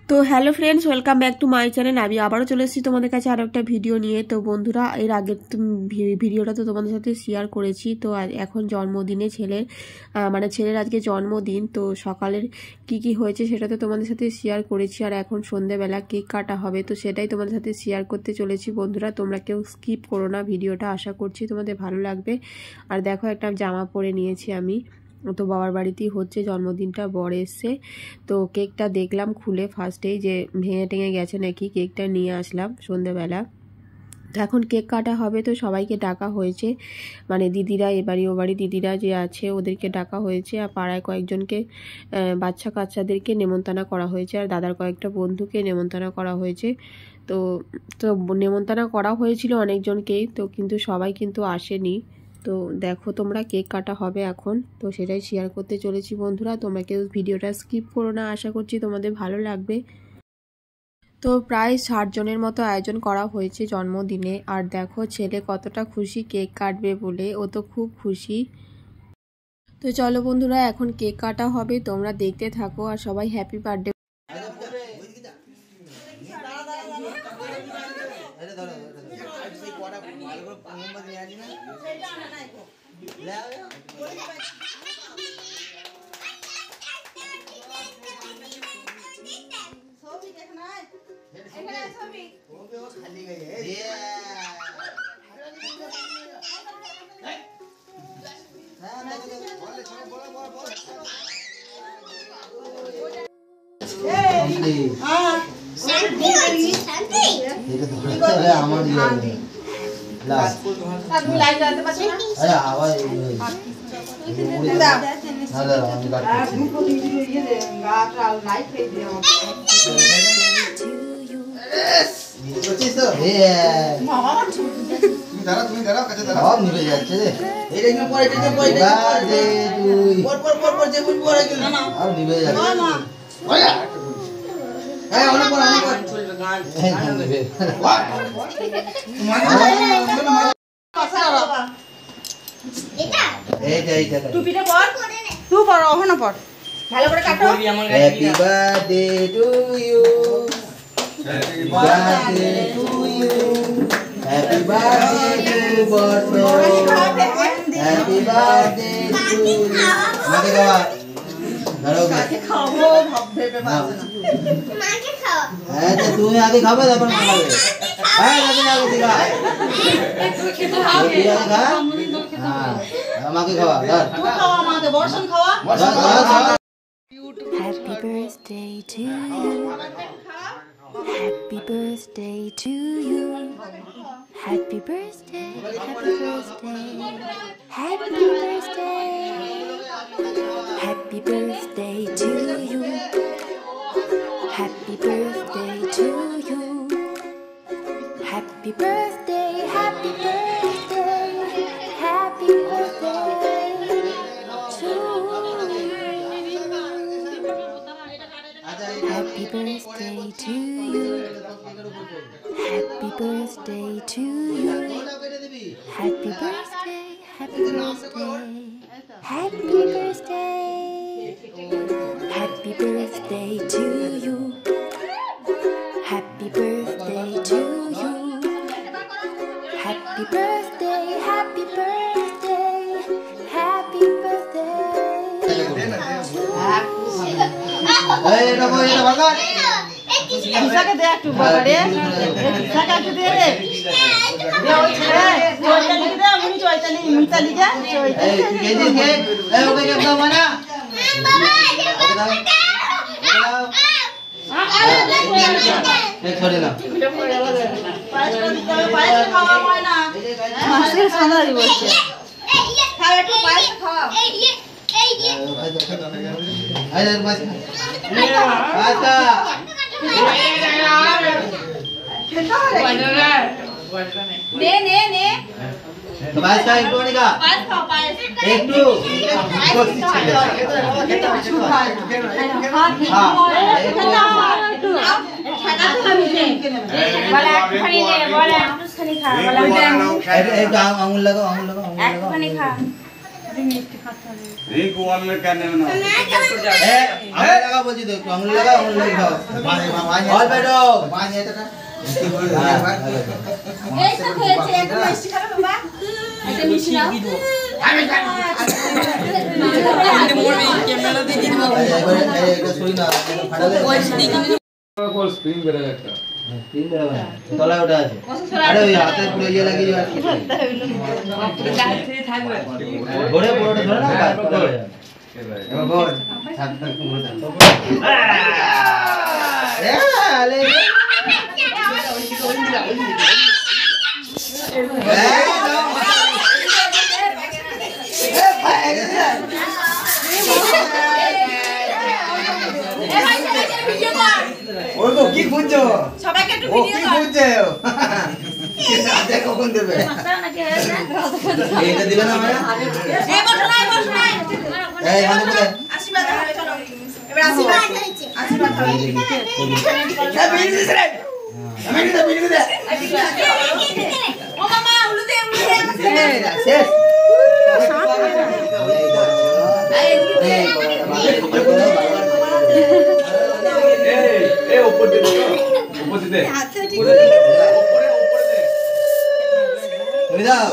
তো hello friends, welcome back to my channel. আমি আবারও চলে এসেছি তোমাদের কাছে আরও একটা ভিডিও নিয়ে। তো বন্ধুরা, এর আগের ভিডিওটা তো তোমাদের সাথে শেয়ার করেছি। তো এখন জন্মদিনে ছেলের আজকে জন্মদিন। তো সকালের কি হয়েছে সেটা তো তোমাদের সাথে শেয়ার করেছি, আর এখন সন্ধ্যেবেলা কেক কাটা হবে, তো সেটাই তোমাদের সাথে শেয়ার করতে চলেছি। বন্ধুরা, তোমরা কেউ স্কিপ করো না ভিডিওটা, আশা করছি তোমাদের ভালো লাগবে। আর দেখো, একটা জামা পরে নিয়েছি আমি। তো বাবার বাড়িতেই হচ্ছে জন্মদিনটা, বর এসছে। তো কেকটা দেখলাম খুলে ফার্স্টেই যে ভেঙে টেঙে গেছে নাকি, কেকটা নিয়ে আসলাম সন্ধ্যেবেলা। তো এখন কেক কাটা হবে। তো সবাইকে ডাকা হয়েছে, মানে দিদিরা, এবাড়ি ওবাড়ি দিদিরা যে আছে ওদেরকে ডাকা হয়েছে, আর পাড়ায় কয়েকজনকে বাচ্চা কাচ্চাদেরকে নেমন্তন্ন করা হয়েছে, আর দাদার কয়েকটা বন্ধুকে নেমন্তন্ন করা হয়েছে। তো তো নেমন্তন্ন করা হয়েছিল অনেকজনকেই, তো কিন্তু সবাই কিন্তু আসেনি। তো দেখো তোমরা, কেক কাটা হবে এখন, তো সেটাই শেয়ার করতে চলেছি। বন্ধুরা, তোমরা কেউ ভিডিওটা স্কিপ করো না, আশা করছি তোমাদের ভালো লাগবে। তো প্রায় 60 জনের মতো আয়োজন করা হয়েছে জন্মদিনে। আর দেখো ছেলে কতটা খুশি কেক কাটবে বলে, ও তো খুব খুশি। তো চলো বন্ধুরা, এখন কেক কাটা হবে, তোমরা দেখতে থাকো, আর সবাই হ্যাপি বার্থডে। টুপিটা পর, তুই পর, ওখানে পর, ভালো করে কাটো। Happy birthday to you, happy birthday to you, happy birthday to Barsha, happy birthday to you. মাকে খাওয়া, ধরো মাকে খাবো, ভেবে পাবো না। মাকে খাও। হ্যাঁ, তো তুমি আগে খাবে, তারপর মা খাবে। হ্যাঁ, তুমি আগে দিবা। তুমি খেতে হবে। হ্যাঁ, আমাকে খাওয়া, ধর। তুই খাওয়া, আমাকে বর্ষণ খাওয়া। Happy birthday to you. Happy birthday to you. Happy birthday, happy birthday. Happy birthday. Happy birthday to you. Happy birthday to you. Happy birthday, happy birthday. Happy birthday to you. Happy birthday to you. Happy birthday to you. Happy birthday, happy birthday. Happy birthday. Happy birthday to you. Happy birthday to you. Happy birthday, happy birthday. Happy birthday. এই দেখো, এটা ভাঙা। ইসাকে দে একটু বাবা রে, ইসাকে একটু দে রে। দে ওই ছেড়ে, চৈতালি দে, আমি চৈতালি, মিতালি যা, চৈতালি। এই কেজি কে, এই ওকে কেন দাও না? বাবা, দাও। এই ছড়ে না। পায়েস খাওয়া হয় না। মাছের ছানা দি বলছে। খাও একটু পায়েস খাও। আরে বাস। আচ্ছা। নে নে নে। বাস খাই একটু নিকা। পায়েস খাও, পায়েস। একটু। আঙুল লাগাও, আঙুল লাগাও, আঙুল লাগাও। একটুখানি খা। এই গোয়াল में क्या नाम है আঙুল লাগা বলছি তো একটু আঙুল লাগা আঙুল লাগা অল বেটো পাঁচ এটা এই তো খেয়েছে একটু মিষ্টি খাবে বাবা এটা মিষ্টি নাও ক্যামেরা দিয়ে দিব এবারে এটা ছড়ি না ফাটালে कॉल स्प्रिंग बेरा একটা তিন বেলা তলা ওটা আছে আরে ওই হাতে পুরো ইয়ে লাগিয়ে দিও আর কি ঘোড়ে পুরোটা ধরে না এবার বল সাত তক পুরো দাও এ আলে ওই গো কি খুঁজছো সবাইকে একটু ও ভিডিও কি কর খুঁজছে রাতে কখন দেবে এইটা দিবে না মানে এই বসো নাই এই মানে বলে আশীর্বাদ হবে চলো এবার আশীর্বাদ হবে এ বিড়ি দিছ রে আমি দিতে বিড়ি দে ও মামা উলু দে শেষ ए ऊपर दे दे ऊपर दे তুমি দাও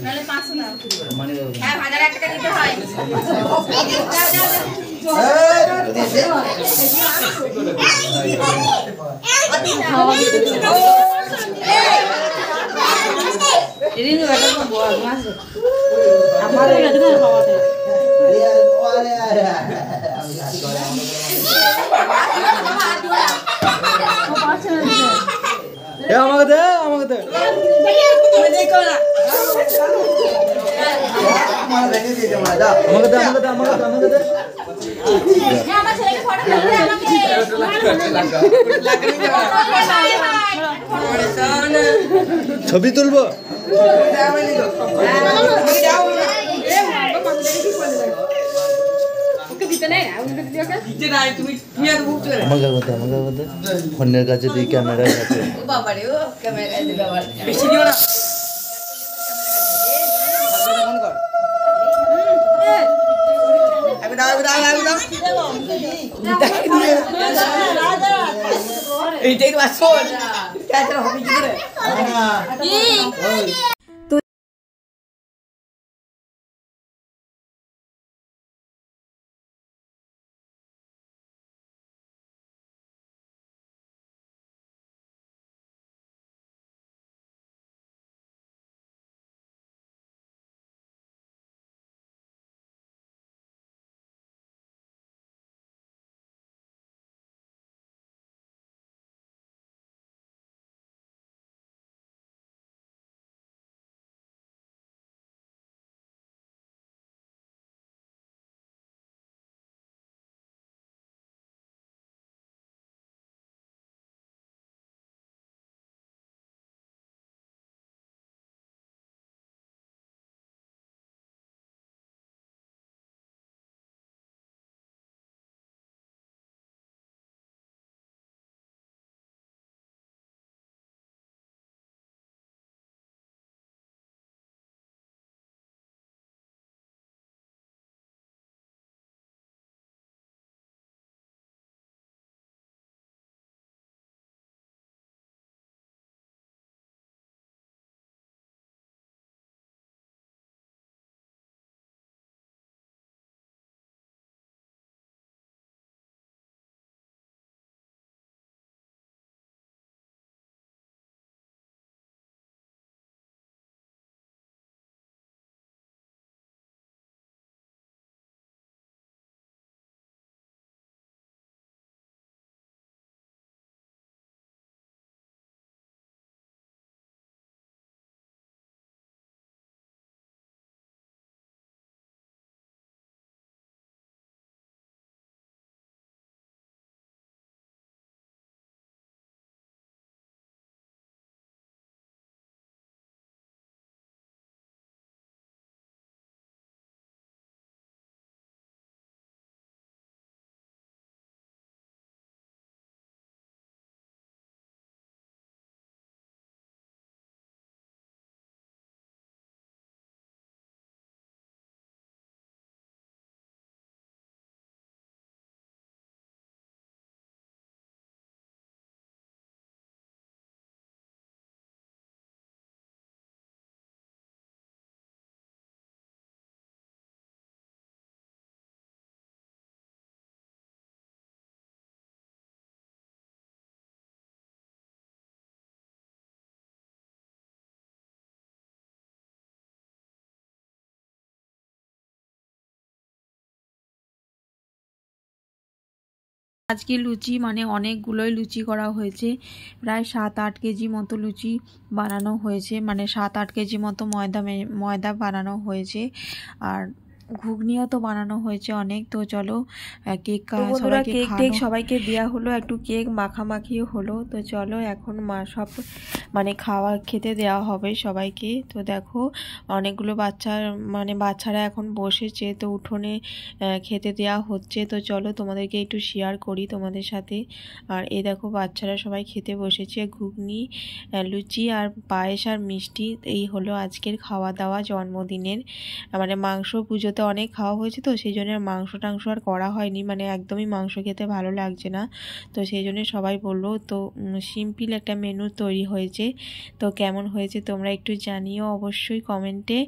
নালে 500 দাও মানে হ্যাঁ 1000 টাকা দিতে হয় আমাকে দে আমাকে দে তুমি দেখো না আমাকে দে আমাকে দে আমাকে দে আমাকে দে আমার ছেলেকে ফটো তুলতে আমাকে ছবি তুলবো আমাকে ফোনের কাছে দিয়ে ক্যামেরার কাছে এইটাই তো আসল ক্যামেরা হবে কি করে আজকে লুচি মানে অনেকগুলোই লুচি করা হয়েছে, প্রায় 7-8 কেজি মতো লুচি বানানো হয়েছে, মানে 7-8 কেজি মতো ময়দা বানানো হয়েছে। আর ঘুগনিও তো বানানো হয়েছে অনেক। তো চলো কেক সবাইকে দেওয়া হলো, একটু কেক মাখামাখিও হলো। তো চলো এখন সব মানে খেতে দেওয়া হবে সবাইকে। তো দেখো অনেকগুলো বাচ্চারা এখন বসেছে, তো উঠোনে খেতে দেওয়া হচ্ছে। তো চলো তোমাদেরকে একটু শেয়ার করি তোমাদের সাথে। আর এই দেখো বাচ্চারা সবাই খেতে বসেছে, ঘুগনি, লুচি আর পায়েস আর মিষ্টি। এই হলো আজকের খাওয়া দাওয়া জন্মদিনের। মানে মাংস পুজোতে অনেক খাওয়া হয়েছে, তো সেই জন্য মাংস টাংস আর করা হয়নি, মানে একদমই মাংস খেতে ভালো লাগছে না। তো সেই জন্য সবাই বললো, তো সিম্পল একটা মেনু তৈরি হয়েছে। তো কেমন হয়েছে তোমরা একটু জানিও অবশ্যই কমেন্টে।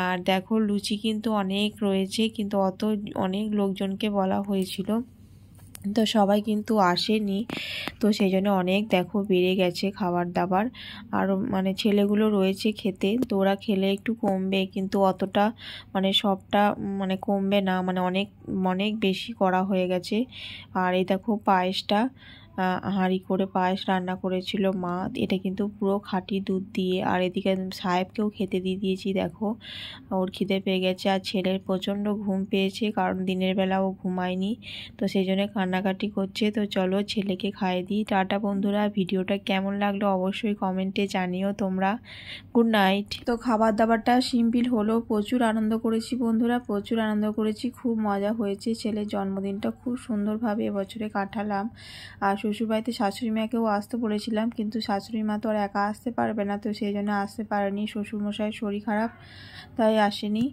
আর দেখো লুচি কিন্তু অনেক রয়েছে, কিন্তু অনেক লোকজনকে বলা হয়েছিল, তো সবাই কিন্তু আসেনি। তো সেই জন্য অনেক দেখো বেড়ে গেছে খাবার দাবার। আর মানে ছেলেগুলো রয়েছে খেতে, তো ওরা খেলে একটু কমবে, কিন্তু অতটা মানে সবটা মানে কমবে না, মানে অনেক অনেক বেশি করা হয়ে গেছে। আর এই দেখো পায়েসটা, হাঁড়ি করে পায়েস রান্না করেছিল মা, এটা কিন্তু পুরো খাঁটি দুধ দিয়ে। আর এদিকে সাহেবকেও খেতে দিয়ে দিয়েছি, দেখো ওর খিদে পেয়ে গেছে। আর ছেলের প্রচণ্ড ঘুম পেয়েছে, কারণ দিনের বেলা ও ঘুমায়নি, তো সেই জন্য কান্নাকাটি করছে। তো চলো ছেলেকে খাইয়ে দিই। টাটা বন্ধুরা, ভিডিওটা কেমন লাগলো অবশ্যই কমেন্টে জানিও তোমরা। Good night. তো খাবার দাবারটা সিম্পল হলো, প্রচুর আনন্দ করেছি বন্ধুরা, প্রচুর আনন্দ করেছি, খুব মজা হয়েছে। ছেলের জন্মদিনটা খুব সুন্দরভাবে এবছরে কাটালাম। আর শ্বশুরবাড়িতে শাশুড়ি মাকেও আসতে বলেছিলাম, কিন্তু শাশুড়ি মা তো আর একা আসতে পারবে না, তো সেই জন্য আসতে পারেনি, শ্বশুরমশাইয়ের শরীর খারাপ তাই আসেনি।